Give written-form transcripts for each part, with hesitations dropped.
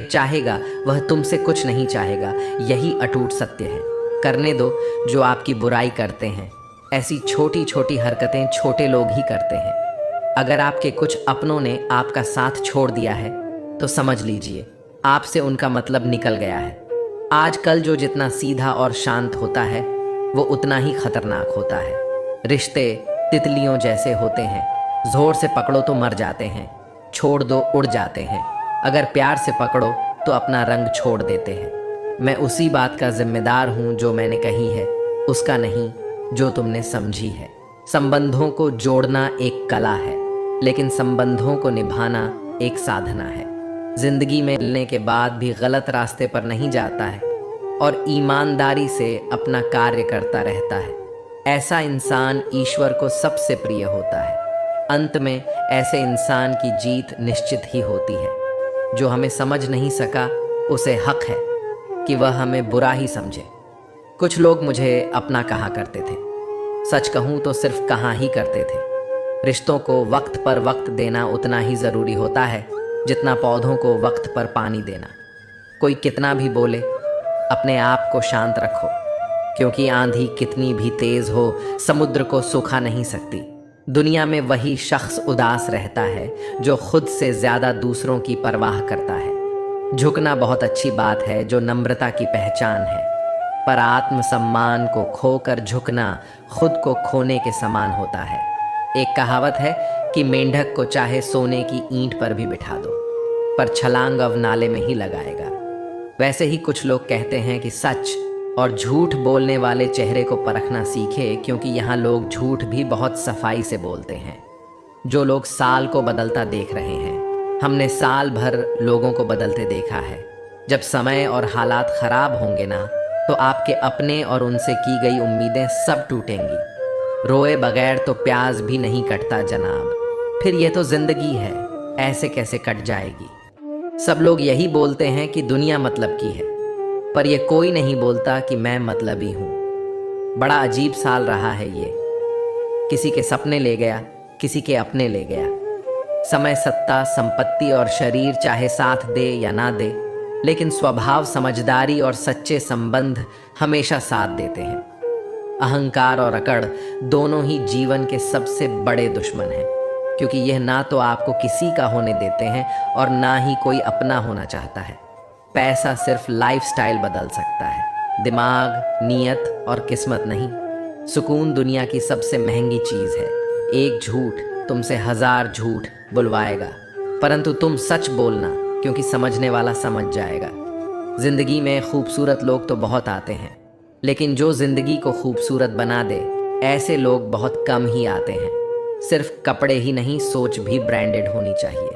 चाहेगा वह तुमसे कुछ नहीं चाहेगा, यही अटूट सत्य है। करने दो जो आपकी बुराई करते हैं। ऐसी छोटी छोटी हरकतें छोटे लोग ही करते हैं। अगर आपके कुछ अपनों ने आपका साथ छोड़ दिया है तो समझ लीजिए आपसे उनका मतलब निकल गया है। आजकल जो जितना सीधा और शांत होता है वो उतना ही खतरनाक होता है। रिश्ते तितलियों जैसे होते हैं, जोर से पकड़ो तो मर जाते हैं, छोड़ दो उड़ जाते हैं। अगर प्यार से पकड़ो तो अपना रंग छोड़ देते हैं। मैं उसी बात का जिम्मेदार हूँ जो मैंने कही है, उसका नहीं जो तुमने समझी है। संबंधों को जोड़ना एक कला है, लेकिन संबंधों को निभाना एक साधना है। जिंदगी में मिलने के बाद भी गलत रास्ते पर नहीं जाता है और ईमानदारी से अपना कार्य करता रहता है। ऐसा इंसान ईश्वर को सबसे प्रिय होता है। अंत में ऐसे इंसान की जीत निश्चित ही होती है। जो हमें समझ नहीं सका उसे हक है कि वह हमें बुरा ही समझे। कुछ लोग मुझे अपना कहा करते थे, सच कहूँ तो सिर्फ कहा ही करते थे। रिश्तों को वक्त पर वक्त देना उतना ही ज़रूरी होता है जितना पौधों को वक्त पर पानी देना। कोई कितना भी बोले, अपने आप को शांत रखो, क्योंकि आंधी कितनी भी तेज़ हो समुद्र को सुखा नहीं सकती। दुनिया में वही शख्स उदास रहता है जो खुद से ज़्यादा दूसरों की परवाह करता है। झुकना बहुत अच्छी बात है जो नम्रता की पहचान है, पर आत्मसम्मान को खोकर झुकना खुद को खोने के समान होता है। एक कहावत है कि मेंढक को चाहे सोने की ईंट पर भी बिठा दो, पर छलांग अब नाले में ही लगाएगा। वैसे ही कुछ लोग कहते हैं कि सच और झूठ बोलने वाले चेहरे को परखना सीखे, क्योंकि यहाँ लोग झूठ भी बहुत सफाई से बोलते हैं। जो लोग साल को बदलता देख रहे हैं, हमने साल भर लोगों को बदलते देखा है। जब समय और हालात ख़राब होंगे ना, तो आपके अपने और उनसे की गई उम्मीदें सब टूटेंगी। रोए बगैर तो प्याज भी नहीं कटता जनाब, फिर ये तो ज़िंदगी है, ऐसे कैसे कट जाएगी। सब लोग यही बोलते हैं कि दुनिया मतलब की है, पर ये कोई नहीं बोलता कि मैं मतलबी हूँ। बड़ा अजीब साल रहा है ये, किसी के सपने ले गया, किसी के अपने ले गया। समय, सत्ता, संपत्ति और शरीर चाहे साथ दे या ना दे, लेकिन स्वभाव, समझदारी और सच्चे संबंध हमेशा साथ देते हैं। अहंकार और अकड़ दोनों ही जीवन के सबसे बड़े दुश्मन हैं, क्योंकि यह ना तो आपको किसी का होने देते हैं और ना ही कोई अपना होना चाहता है। पैसा सिर्फ लाइफस्टाइल बदल सकता है, दिमाग, नीयत और किस्मत नहीं। सुकून दुनिया की सबसे महंगी चीज़ है। एक झूठ तुमसे 1000 झूठ बुलवाएगा, परंतु तुम सच बोलना, क्योंकि समझने वाला समझ जाएगा। जिंदगी में खूबसूरत लोग तो बहुत आते हैं, लेकिन जो जिंदगी को खूबसूरत बना दे, ऐसे लोग बहुत कम ही आते हैं। सिर्फ कपड़े ही नहीं, सोच भी ब्रांडेड होनी चाहिए।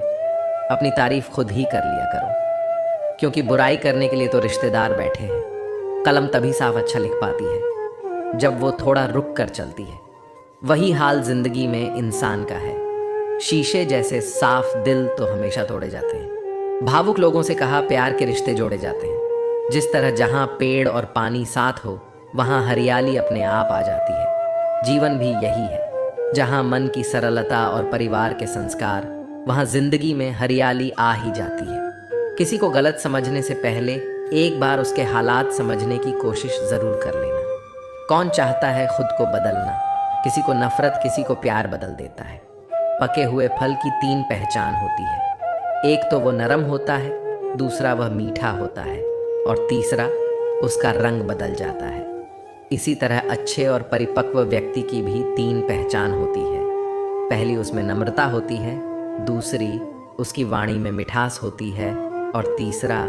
अपनी तारीफ खुद ही कर लिया करो, क्योंकि बुराई करने के लिए तो रिश्तेदार बैठे हैं। कलम तभी साफ अच्छा लिख पाती है जब वो थोड़ा रुक कर चलती है। वही हाल जिंदगी में इंसान का है। शीशे जैसे साफ दिल तो हमेशा तोड़े जाते हैं। भावुक लोगों से कहा प्यार के रिश्ते जोड़े जाते हैं। जिस तरह जहाँ पेड़ और पानी साथ हो, वहाँ हरियाली अपने आप आ जाती है। जीवन भी यही है, जहाँ मन की सरलता और परिवार के संस्कार, वहाँ जिंदगी में हरियाली आ ही जाती है। किसी को गलत समझने से पहले एक बार उसके हालात समझने की कोशिश ज़रूर कर लेना। कौन चाहता है खुद को बदलना? किसी को नफरत, किसी को प्यार बदल देता है। पके हुए फल की 3 पहचान होती है। एक तो वो नरम होता है, दूसरा वह मीठा होता है, और तीसरा उसका रंग बदल जाता है। इसी तरह अच्छे और परिपक्व व्यक्ति की भी 3 पहचान होती है। पहली उसमें नम्रता होती है, दूसरी उसकी वाणी में मिठास होती है, और तीसरा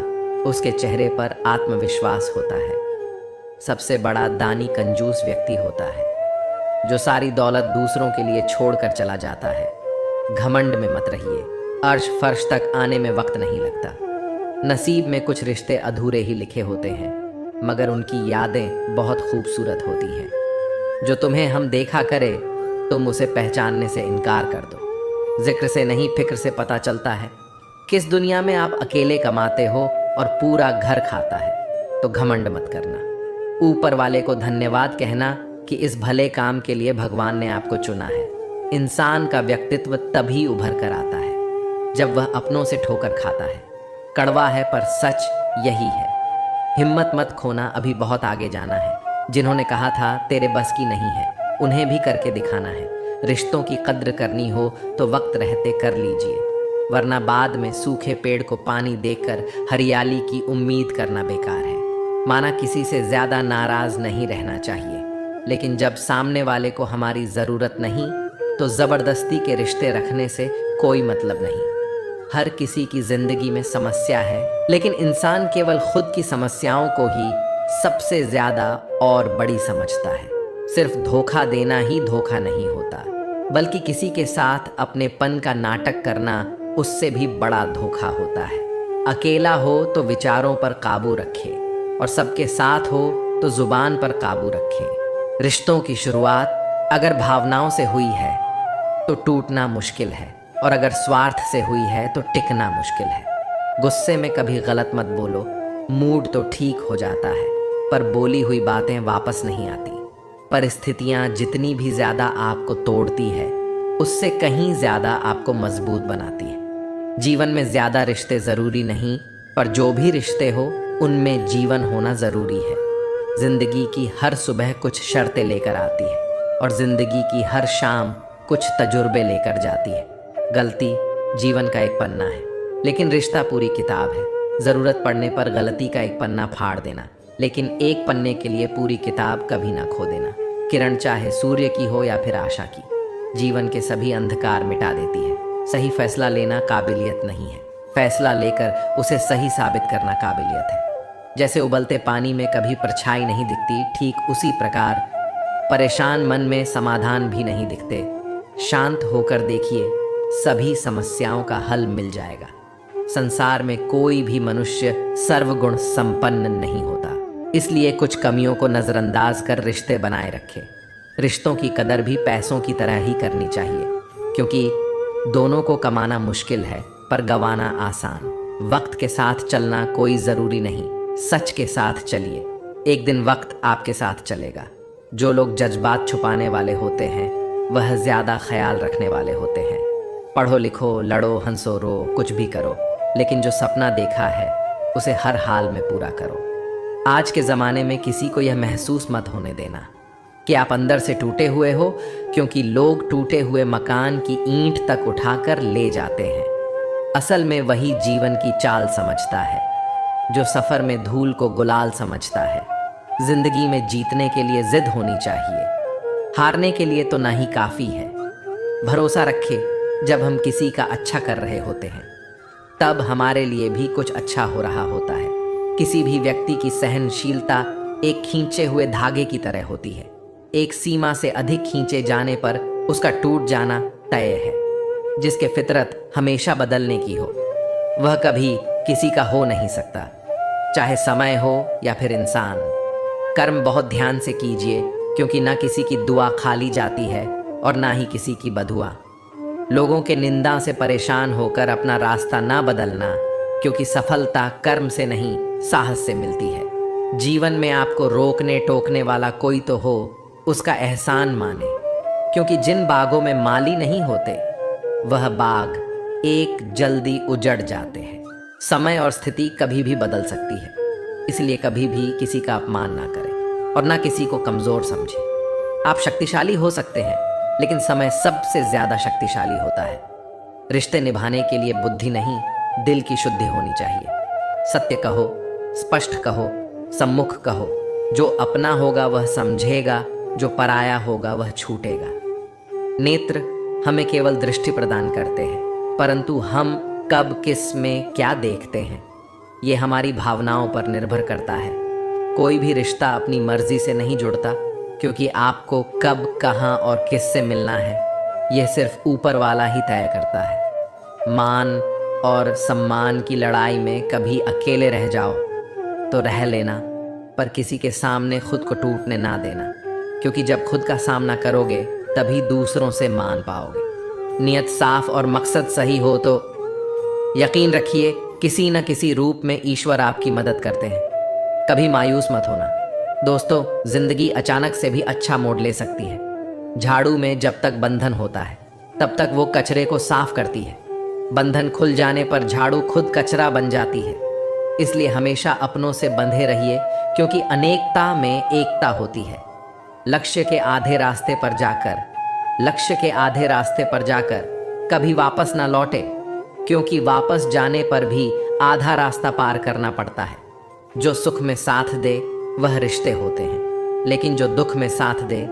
उसके चेहरे पर आत्मविश्वास होता है। सबसे बड़ा दानी कंजूस व्यक्ति होता है, जो सारी दौलत दूसरों के लिए छोड़कर चला जाता है। घमंड में मत रहिए, अर्श फर्श तक आने में वक्त नहीं लगता। नसीब में कुछ रिश्ते अधूरे ही लिखे होते हैं, मगर उनकी यादें बहुत खूबसूरत होती हैं। जो तुम्हें हम देखा करे, तुम उसे पहचानने से इनकार कर दो। जिक्र से नहीं, फिक्र से पता चलता है किस दुनिया में आप अकेले कमाते हो और पूरा घर खाता है। तो घमंड मत करना। ऊपर वाले को धन्यवाद कहना कि इस भले काम के लिए भगवान ने आपको चुना है। इंसान का व्यक्तित्व तभी उभर कर आता है जब वह अपनों से ठोकर खाता है। कड़वा है पर सच यही है। हिम्मत मत खोना, अभी बहुत आगे जाना है। जिन्होंने कहा था तेरे बस की नहीं है, उन्हें भी करके दिखाना है। रिश्तों की कद्र करनी हो तो वक्त रहते कर लीजिए, वरना बाद में सूखे पेड़ को पानी देकर हरियाली की उम्मीद करना बेकार है। माना किसी से ज़्यादा नाराज़ नहीं रहना चाहिए, लेकिन जब सामने वाले को हमारी ज़रूरत नहीं तो ज़बरदस्ती के रिश्ते रखने से कोई मतलब नहीं। हर किसी की ज़िंदगी में समस्या है, लेकिन इंसान केवल खुद की समस्याओं को ही सबसे ज़्यादा और बड़ी समझता है। सिर्फ धोखा देना ही धोखा नहीं होता, बल्कि किसी के साथ अपनेपन का नाटक करना उससे भी बड़ा धोखा होता है। अकेला हो तो विचारों पर काबू रखे, और सबके साथ हो तो जुबान पर काबू रखे। रिश्तों की शुरुआत अगर भावनाओं से हुई है तो टूटना मुश्किल है, और अगर स्वार्थ से हुई है तो टिकना मुश्किल है। गुस्से में कभी गलत मत बोलो, मूड तो ठीक हो जाता है पर बोली हुई बातें वापस नहीं आती। परिस्थितियाँ जितनी भी ज़्यादा आपको तोड़ती है, उससे कहीं ज़्यादा आपको मजबूत बनाती है। जीवन में ज़्यादा रिश्ते ज़रूरी नहीं, पर जो भी रिश्ते हो उनमें जीवन होना ज़रूरी है। ज़िंदगी की हर सुबह कुछ शर्तें लेकर आती है, और ज़िंदगी की हर शाम कुछ तजुर्बे लेकर जाती है। गलती जीवन का एक पन्ना है, लेकिन रिश्ता पूरी किताब है। ज़रूरत पड़ने पर गलती का एक पन्ना फाड़ देना, लेकिन एक पन्ने के लिए पूरी किताब कभी ना खो देना। किरण चाहे सूर्य की हो या फिर आशा की, जीवन के सभी अंधकार मिटा देती है। सही फैसला लेना काबिलियत नहीं है, फैसला लेकर उसे सही साबित करना काबिलियत है। जैसे उबलते पानी में कभी परछाई नहीं दिखती, ठीक उसी प्रकार परेशान मन में समाधान भी नहीं दिखते। शांत होकर देखिए, सभी समस्याओं का हल मिल जाएगा। संसार में कोई भी मनुष्य सर्वगुण संपन्न नहीं होता, इसलिए कुछ कमियों को नज़रअंदाज कर रिश्ते बनाए रखें। रिश्तों की कदर भी पैसों की तरह ही करनी चाहिए, क्योंकि दोनों को कमाना मुश्किल है पर गंवाना आसान। वक्त के साथ चलना कोई ज़रूरी नहीं, सच के साथ चलिए, एक दिन वक्त आपके साथ चलेगा। जो लोग जज्बात छुपाने वाले होते हैं वह ज़्यादा ख्याल रखने वाले होते हैं। पढ़ो लिखो, लड़ो हंसो रो, कुछ भी करो, लेकिन जो सपना देखा है उसे हर हाल में पूरा करो। आज के ज़माने में किसी को यह महसूस मत होने देना कि आप अंदर से टूटे हुए हो, क्योंकि लोग टूटे हुए मकान की ईंट तक उठाकर ले जाते हैं। असल में वही जीवन की चाल समझता है, जो सफ़र में धूल को गुलाल समझता है। जिंदगी में जीतने के लिए जिद होनी चाहिए, हारने के लिए तो ना ही काफ़ी है। भरोसा रखे, जब हम किसी का अच्छा कर रहे होते हैं तब हमारे लिए भी कुछ अच्छा हो रहा होता है। किसी भी व्यक्ति की सहनशीलता एक खींचे हुए धागे की तरह होती है। एक सीमा से अधिक खींचे जाने पर उसका टूट जाना तय है। जिसके फितरत हमेशा बदलने की हो वह कभी किसी का हो नहीं सकता, चाहे समय हो या फिर इंसान। कर्म बहुत ध्यान से कीजिए, क्योंकि ना किसी की दुआ खाली जाती है और ना ही किसी की बदुआ। लोगों के निंदा से परेशान होकर अपना रास्ता ना बदलना, क्योंकि सफलता कर्म से नहीं साहस से मिलती है। जीवन में आपको रोकने टोकने वाला कोई तो हो, उसका एहसान माने, क्योंकि जिन बागों में माली नहीं होते वह बाग एक जल्दी उजड़ जाते हैं। समय और स्थिति कभी भी बदल सकती है, इसलिए कभी भी किसी का अपमान ना करें और ना किसी को कमज़ोर समझें। आप शक्तिशाली हो सकते हैं, लेकिन समय सबसे ज़्यादा शक्तिशाली होता है। रिश्ते निभाने के लिए बुद्धि नहीं, दिल की शुद्धि होनी चाहिए। सत्य कहो, स्पष्ट कहो, सम्मुख कहो। जो अपना होगा वह समझेगा, जो पराया होगा वह छूटेगा। नेत्र हमें केवल दृष्टि प्रदान करते हैं, परंतु हम कब किस में क्या देखते हैं ये हमारी भावनाओं पर निर्भर करता है। कोई भी रिश्ता अपनी मर्जी से नहीं जुड़ता, क्योंकि आपको कब, कहाँ और किससे मिलना है यह सिर्फ ऊपर वाला ही तय करता है। मान और सम्मान की लड़ाई में कभी अकेले रह जाओ तो रह लेना, पर किसी के सामने खुद को टूटने ना देना, क्योंकि जब खुद का सामना करोगे तभी दूसरों से मान पाओगे। नियत साफ और मकसद सही हो तो यकीन रखिए किसी न किसी रूप में ईश्वर आपकी मदद करते हैं। कभी मायूस मत होना दोस्तों, जिंदगी अचानक से भी अच्छा मोड़ ले सकती है। झाड़ू में जब तक बंधन होता है तब तक वो कचरे को साफ करती है, बंधन खुल जाने पर झाड़ू खुद कचरा बन जाती है। इसलिए हमेशा अपनों से बंधे रहिए, क्योंकि अनेकता में एकता होती है। लक्ष्य के आधे रास्ते पर जाकर कभी वापस ना लौटे, क्योंकि वापस जाने पर भी आधा रास्ता पार करना पड़ता है। जो सुख में साथ दे वह रिश्ते होते हैं, लेकिन जो दुख में साथ दे